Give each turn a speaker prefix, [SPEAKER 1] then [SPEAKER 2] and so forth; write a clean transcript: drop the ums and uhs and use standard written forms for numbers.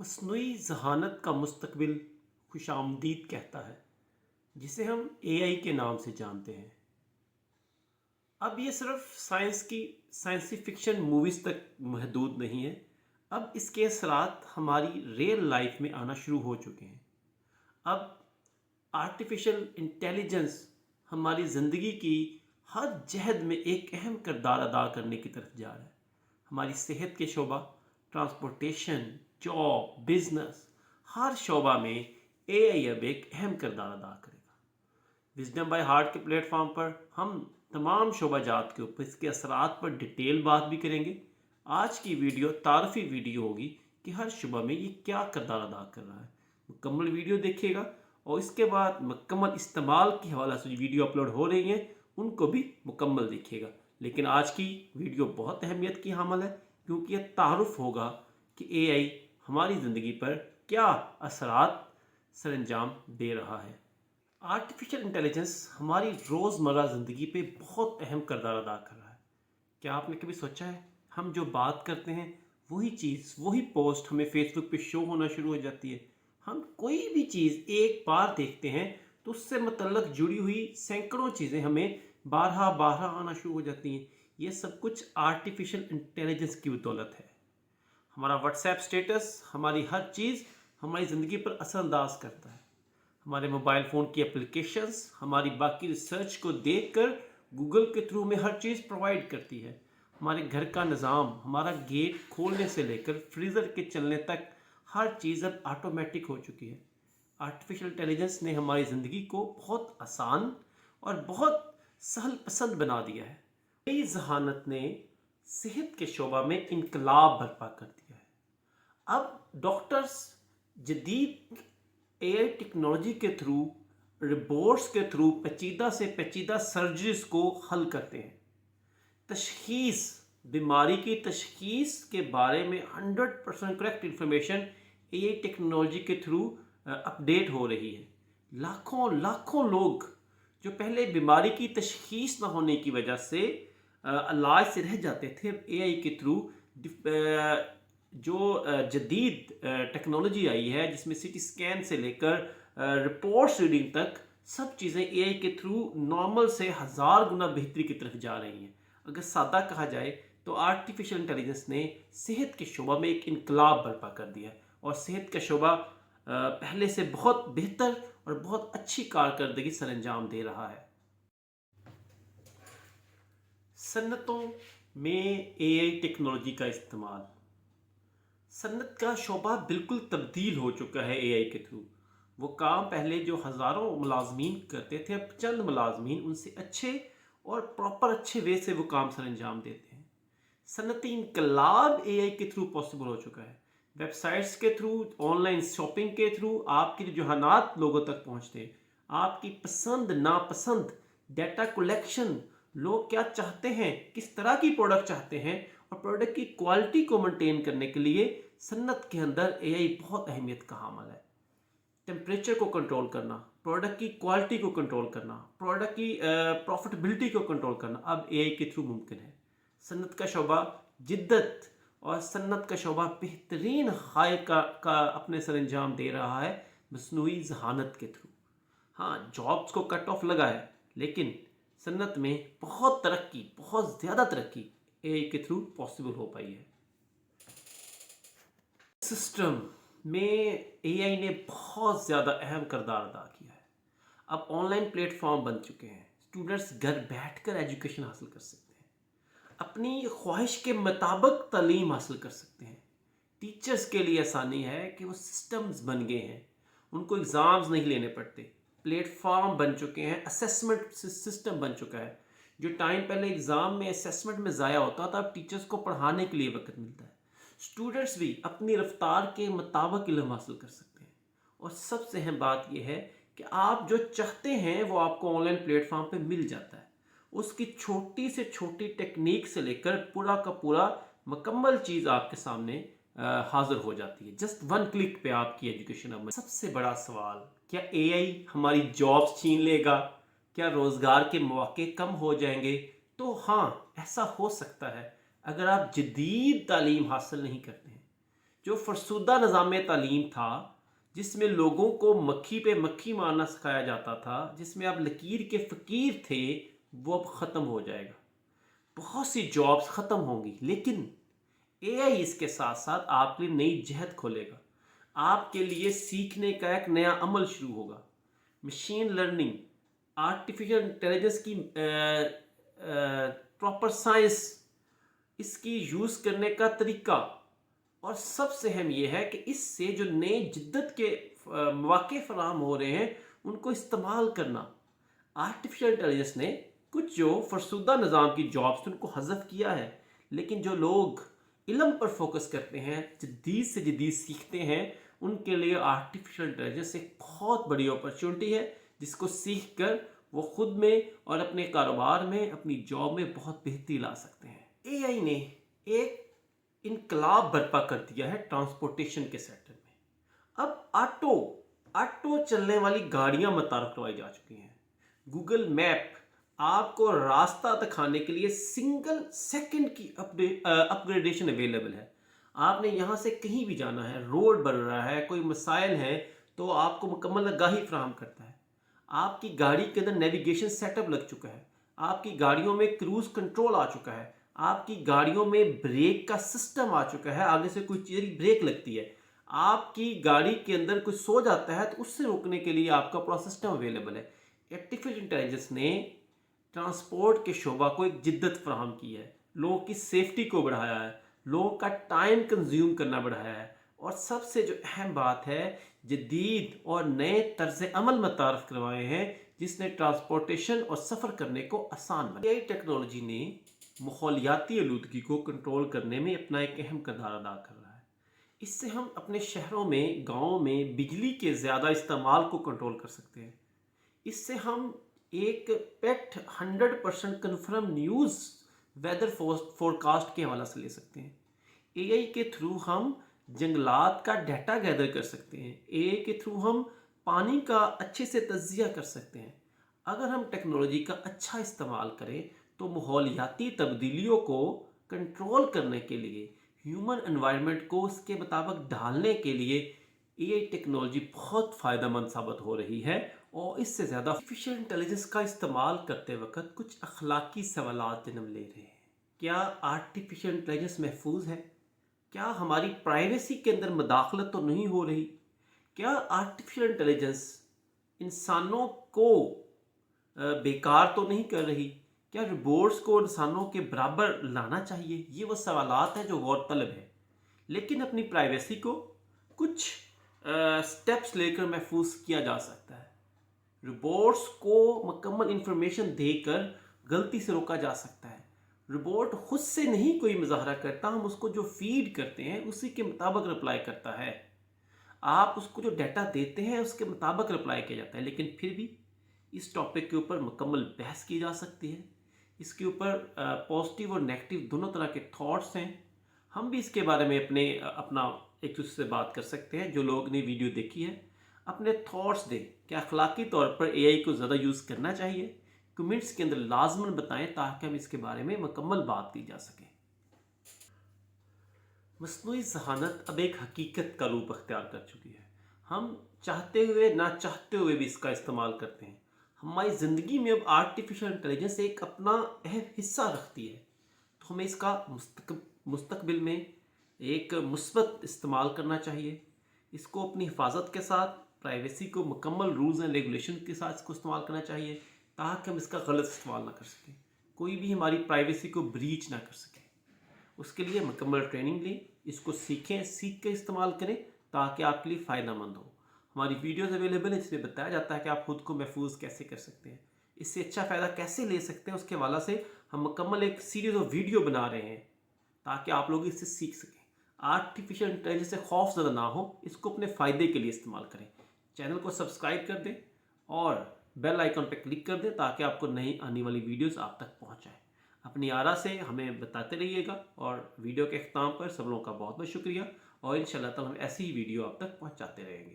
[SPEAKER 1] مصنوعی ذہانت کا مستقبل خوش آمدید کہتا ہے، جسے ہم اے آئی کے نام سے جانتے ہیں۔ اب یہ صرف سائنسی فکشن موویز تک محدود نہیں ہے، اب اس کے اثرات ہماری ریئل لائف میں آنا شروع ہو چکے ہیں۔ اب آرٹیفیشل انٹیلیجنس ہماری زندگی کی ہر جہد میں ایک اہم کردار ادا کرنے کی طرف جا رہا ہے۔ ہماری صحت کے شعبہ، ٹرانسپورٹیشن، جاب، بزنس، ہر شعبہ میں اے آئی اب ایک اہم کردار ادا کرے گا۔ وزڈم بائی ہارٹ کے پلیٹ فارم پر ہم تمام شعبہ جات کے اوپر اس کے اثرات پر ڈیٹیل بات بھی کریں گے۔ آج کی ویڈیو تعارفی ویڈیو ہوگی کہ ہر شعبہ میں یہ کیا کردار ادا کر رہا ہے۔ مکمل ویڈیو دیکھیے گا اور اس کے بعد مکمل استعمال کے حوالے سے جو ویڈیو اپلوڈ ہو رہی ہیں ان کو بھی مکمل دیکھیے گا۔ لیکن آج کی ویڈیو بہت اہمیت کی حامل ہے، کیونکہ یہ تعارف ہوگا کہ اے آئی ہماری زندگی پر کیا اثرات سر انجام دے رہا ہے۔ آرٹیفیشل انٹیلیجنس ہماری روزمرہ زندگی پہ بہت اہم کردار ادا کر رہا ہے۔ کیا آپ نے کبھی سوچا ہے ہم جو بات کرتے ہیں وہی چیز، وہی پوسٹ ہمیں فیس بک پہ شو ہونا شروع ہو جاتی ہے۔ ہم کوئی بھی چیز ایک بار دیکھتے ہیں تو اس سے متعلق جڑی ہوئی سینکڑوں چیزیں ہمیں بارہا آنا شروع ہو جاتی ہیں۔ یہ سب کچھ آرٹیفیشل انٹیلیجنس کی بدولت ہے۔ ہمارا واٹس ایپ سٹیٹس، ہماری ہر چیز ہماری زندگی پر اثر انداز کرتا ہے۔ ہمارے موبائل فون کی اپلیکیشنز ہماری باقی ریسرچ کو دیکھ کر گوگل کے تھرو میں ہر چیز پرووائڈ کرتی ہے۔ ہمارے گھر کا نظام، ہمارا گیٹ کھولنے سے لے کر فریزر کے چلنے تک ہر چیز اب آٹومیٹک ہو چکی ہے۔ آرٹیفیشل انٹیلیجنس نے ہماری زندگی کو بہت آسان اور بہت سہل پسند بنا دیا ہے۔ نئی ذہانت نے صحت کے شعبہ میں انقلاب برپا کر دیا ہے۔ اب ڈاکٹرز جدید اے آئی ٹیکنالوجی کے تھرو، ربورٹس کے تھرو پیچیدہ سے پیچیدہ سرجریز کو حل کرتے ہیں۔ بیماری کی تشخیص کے بارے میں 100% کریکٹ انفارمیشن اے آئی ٹیکنالوجی کے تھرو اپڈیٹ ہو رہی ہے۔ لاکھوں لوگ جو پہلے بیماری کی تشخیص نہ ہونے کی وجہ سے علاج سے رہ جاتے تھے، اب اے آئی کے تھرو جو جدید ٹیکنالوجی آئی ہے، جس میں سی ٹی اسکین سے لے کر رپورٹس ریڈنگ تک سب چیزیں اے آئی کے تھرو نارمل سے 1000 گنا بہتری کی طرف جا رہی ہیں۔ اگر سادہ کہا جائے تو آرٹیفیشل انٹیلیجنس نے صحت کے شعبہ میں ایک انقلاب برپا کر دیا ہے، اور صحت کا شعبہ پہلے سے بہت بہتر اور بہت اچھی کارکردگی سر انجام دے رہا ہے۔ صنعتوں میں اے آئی ٹیکنالوجی کا استعمال، صنعت کا شعبہ بالکل تبدیل ہو چکا ہے اے آئی کے تھرو۔ وہ کام پہلے جو ہزاروں ملازمین کرتے تھے، اب چند ملازمین ان سے اچھے اور اچھے وے سے وہ کام سر انجام دیتے ہیں۔ صنعتی انقلاب اے آئی کے تھرو پاسبل ہو چکا ہے۔ ویب سائٹس کے تھرو، آن لائن شاپنگ کے تھرو آپ کے رجحانات لوگوں تک پہنچتے ہیں۔ آپ کی پسند ناپسند، ڈیٹا کلیکشن، لوگ کیا چاہتے ہیں، کس طرح کی پروڈکٹ چاہتے ہیں، اور پروڈکٹ کی کوالٹی کو مینٹین کرنے کے لیے صنعت کے اندر اے آئی بہت اہمیت کا حامل ہے۔ ٹیمپریچر کو کنٹرول کرنا، پروڈکٹ کی کوالٹی کو کنٹرول کرنا، پروڈکٹ کی پروفٹیبلٹی کو کنٹرول کرنا اب اے آئی کے تھرو ممکن ہے۔ صنعت کا شعبہ جدت اور صنعت کا شعبہ بہترین حائق کا اپنے سر انجام دے رہا ہے مصنوعی ذہانت کے تھرو۔ ہاں، جابس کو کٹ آف لگا ہے، لیکن صنعت میں بہت زیادہ ترقی اے آئی کے تھرو پاسبل ہو پائی ہے۔ سسٹم میں اے آئی نے بہت زیادہ اہم کردار ادا کیا ہے۔ اب آن لائن پلیٹ فارم بن چکے ہیں، اسٹوڈنٹس گھر بیٹھ کر ایجوکیشن حاصل کر سکتے ہیں، اپنی خواہش کے مطابق تعلیم حاصل کر سکتے ہیں۔ ٹیچرز کے لیے آسانی ہے کہ وہ سسٹمز بن گئے ہیں، ان کو ایگزامز نہیں لینے پڑتے، پلیٹ فارم بن چکے ہیں، اسیسمنٹ سسٹم بن چکا ہے۔ جو ٹائم پہلے ایگزام میں اسیسمنٹ میں ضائع ہوتا تھا، اب ٹیچرز کو پڑھانے کے لیے وقت ملتا ہے۔ اسٹوڈنٹس بھی اپنی رفتار کے مطابق علم حاصل کر سکتے ہیں، اور سب سے اہم بات یہ ہے کہ آپ جو چاہتے ہیں وہ آپ کو آن لائن پلیٹ فارم پہ مل جاتا ہے۔ اس کی چھوٹی سے چھوٹی ٹیکنیک سے لے کر پورا کا پورا مکمل چیز آپ کے سامنے حاضر ہو جاتی ہے۔ جسٹ 1 کلک پہ آپ کی ایجوکیشن اب۔ سب سے بڑا سوال، کیا اے آئی ہماری جابس چھین لے گا؟ کیا روزگار کے مواقع کم ہو جائیں گے؟ تو ہاں، ایسا ہو سکتا ہے اگر آپ جدید تعلیم حاصل نہیں کرتے ہیں۔ جو فرسودہ نظام تعلیم تھا، جس میں لوگوں کو مکھی پہ مکھی مارنا سکھایا جاتا تھا، جس میں آپ لکیر کے فقیر تھے، وہ اب ختم ہو جائے گا. بہت سی جابس ختم ہوں گی، لیکن اے آئی اس کے ساتھ ساتھ آپ کے لیے نئی جہت کھولے گا. آپ کے لیے سیکھنے کا ایک نیا عمل شروع ہوگا. مشین لرننگ، آرٹیفیشل انٹیلیجنس کی پراپر سائنس، اس کی یوز کرنے کا طریقہ، اور سب سے اہم یہ ہے کہ اس سے جو نئے جدت کے مواقع فراہم ہو رہے ہیں ان کو استعمال کرنا. آرٹیفیشل انٹیلیجنس نے کچھ جو فرسودہ نظام کی جابس ان کو حذف کیا ہے، لیکن جو لوگ علم پر فوکس کرتے ہیں، جدید سے جدید سیکھتے ہیں، ان کے لیے آرٹیفیشل انٹیلیجنس ایک بہت بڑی اپرچونٹی ہے، جس کو سیکھ کر وہ خود میں اور اپنے کاروبار میں، اپنی جاب میں بہت بہتری لا سکتے ہیں. اے آئی نے ایک انقلاب برپا کر دیا ہے ٹرانسپورٹیشن کے سیکٹر میں. اب آٹو چلنے والی گاڑیاں متعارف کروائی جا چکی ہیں. گوگل میپ آپ کو راستہ دکھانے کے لیے سنگل سیکنڈ کی اپگریڈیشن اویلیبل ہے. آپ نے یہاں سے کہیں بھی جانا ہے، روڈ بن رہا ہے، کوئی مسائل ہیں، تو آپ کو مکمل آگاہی فراہم کرتا ہے. آپ کی گاڑی کے اندر نیویگیشن سیٹ اپ لگ چکا ہے. آپ کی گاڑیوں میں کروز کنٹرول آ چکا ہے. آپ کی گاڑیوں میں بریک کا سسٹم آ چکا ہے. آگے سے کوئی چیز بریک لگتی ہے، آپ کی گاڑی کے اندر کوئی سو جاتا ہے تو اس سے روکنے کے لیے آپ کا پورا سسٹم اویلیبل ہے. آرٹیفیشل انٹیلیجنس نے ٹرانسپورٹ کے شعبہ کو ایک جدت فراہم کی ہے، لوگوں کی سیفٹی کو بڑھایا ہے، لوگوں کا ٹائم کنزیوم کرنا بڑھایا ہے، اور سب سے جو اہم بات ہے، جدید اور نئے طرز عمل متعارف کروائے ہیں، جس نے ٹرانسپورٹیشن اور سفر کرنے کو آسان بنایا. اے آئی ٹیکنالوجی نے ماحولیاتی آلودگی کو کنٹرول کرنے میں اپنا ایک اہم کردار ادا کر رہا ہے. اس سے ہم اپنے شہروں میں، گاؤں میں بجلی کے زیادہ استعمال کو کنٹرول کر سکتے ہیں. اس سے ہم ایک پیٹ 100% کنفرم نیوز ویدر فورکاسٹ کے حوالہ سے لے سکتے ہیں. اے آئی کے تھرو ہم جنگلات کا ڈیٹا گیدر کر سکتے ہیں. اے آئی کے تھرو ہم پانی کا اچھے سے تجزیہ کر سکتے ہیں. اگر ہم ٹیکنالوجی کا اچھا استعمال کریں تو ماحولیاتی تبدیلیوں کو کنٹرول کرنے کے لیے، ہیومن انوائرمنٹ کو اس کے مطابق ڈھالنے کے لیے اے آئی ٹیکنالوجی بہت فائدہ مند ثابت ہو رہی ہے. اور اس سے زیادہ آرٹیفیشل انٹیلیجنس کا استعمال کرتے وقت کچھ اخلاقی سوالات جنم لے رہے ہیں. کیا آرٹیفیشل انٹیلیجنس محفوظ ہے؟ کیا ہماری پرائیویسی کے اندر مداخلت تو نہیں ہو رہی؟ کیا آرٹیفیشل انٹیلیجنس انسانوں کو بیکار تو نہیں کر رہی؟ کیا روبوٹس کو انسانوں کے برابر لانا چاہیے؟ یہ وہ سوالات ہیں جو غور طلب ہے. لیکن اپنی پرائیویسی کو کچھ سٹیپس لے کر محفوظ کیا جا سکتا ہے. روبوٹس کو مکمل انفارمیشن دے کر غلطی سے روکا جا سکتا ہے. روبوٹ خود سے نہیں کوئی مظاہرہ کرتا، ہم اس کو جو فیڈ کرتے ہیں اسی کے مطابق رپلائی کرتا ہے. آپ اس کو جو ڈیٹا دیتے ہیں اس کے مطابق رپلائی کیا جاتا ہے. لیکن پھر بھی اس ٹاپک کے اوپر مکمل بحث کی جا سکتی ہے. اس کے اوپر پازیٹیو اور نیگیٹو دونوں طرح کے تھاٹس ہیں. ہم بھی اس کے بارے میں اپنا ایک دوسرے سے بات کر سکتے ہیں. جو لوگ نے ویڈیو دیکھی ہے اپنے تھاٹس دیں کہ اخلاقی طور پر اے آئی کو زیادہ یوز کرنا چاہیے. کمنٹس کے اندر لازماً بتائیں تاکہ ہم اس کے بارے میں مکمل بات کی جا سکے. مصنوعی ذہانت اب ایک حقیقت کا روپ اختیار کر چکی ہے. ہم چاہتے ہوئے نہ چاہتے ہوئے بھی اس کا استعمال کرتے ہیں. ہماری زندگی میں اب آرٹیفیشل انٹیلیجنس ایک اپنا اہم حصہ رکھتی ہے. تو ہمیں اس کا مستقبل میں ایک مثبت استعمال کرنا چاہیے. اس کو اپنی حفاظت کے ساتھ، پرائیویسی کو مکمل رولز اینڈ ریگولیشن کے ساتھ اس کو استعمال کرنا چاہیے، تاکہ ہم اس کا غلط استعمال نہ کر سکیں، کوئی بھی ہماری پرائیویسی کو بریچ نہ کر سکے. اس کے لیے مکمل ٹریننگ لیں، اس کو سیکھیں، سیکھ کے استعمال کریں تاکہ آپ کے لیے فائدہ مند ہو. ہماری ویڈیوز اویلیبل ہیں جس میں بتایا جاتا ہے کہ آپ خود کو محفوظ کیسے کر سکتے ہیں، اس سے اچھا فائدہ کیسے لے سکتے ہیں. اس کے حوالہ سے ہم مکمل ایک سیریز آف ویڈیو بنا رہے ہیں تاکہ آپ لوگ اس سے سیکھ سکیں. آرٹیفیشل انٹیلیجنس سے خوف زدہ نہ ہو، اس کو اپنے فائدے کے لیے استعمال کریں. چینل کو سبسکرائب کر دیں اور بیل آئیکن پہ کلک کر دیں تاکہ آپ کو نئی آنے والی ویڈیوز آپ تک پہنچ جائیں. اپنی آرا سے ہمیں بتاتے رہیے گا. اور ویڈیو کے اختتام پر سب لوگوں کا بہت بہت شکریہ، اور انشاءاللہ تعالی ہم ایسی ہی ویڈیو آپ تک پہنچاتے رہیں گے.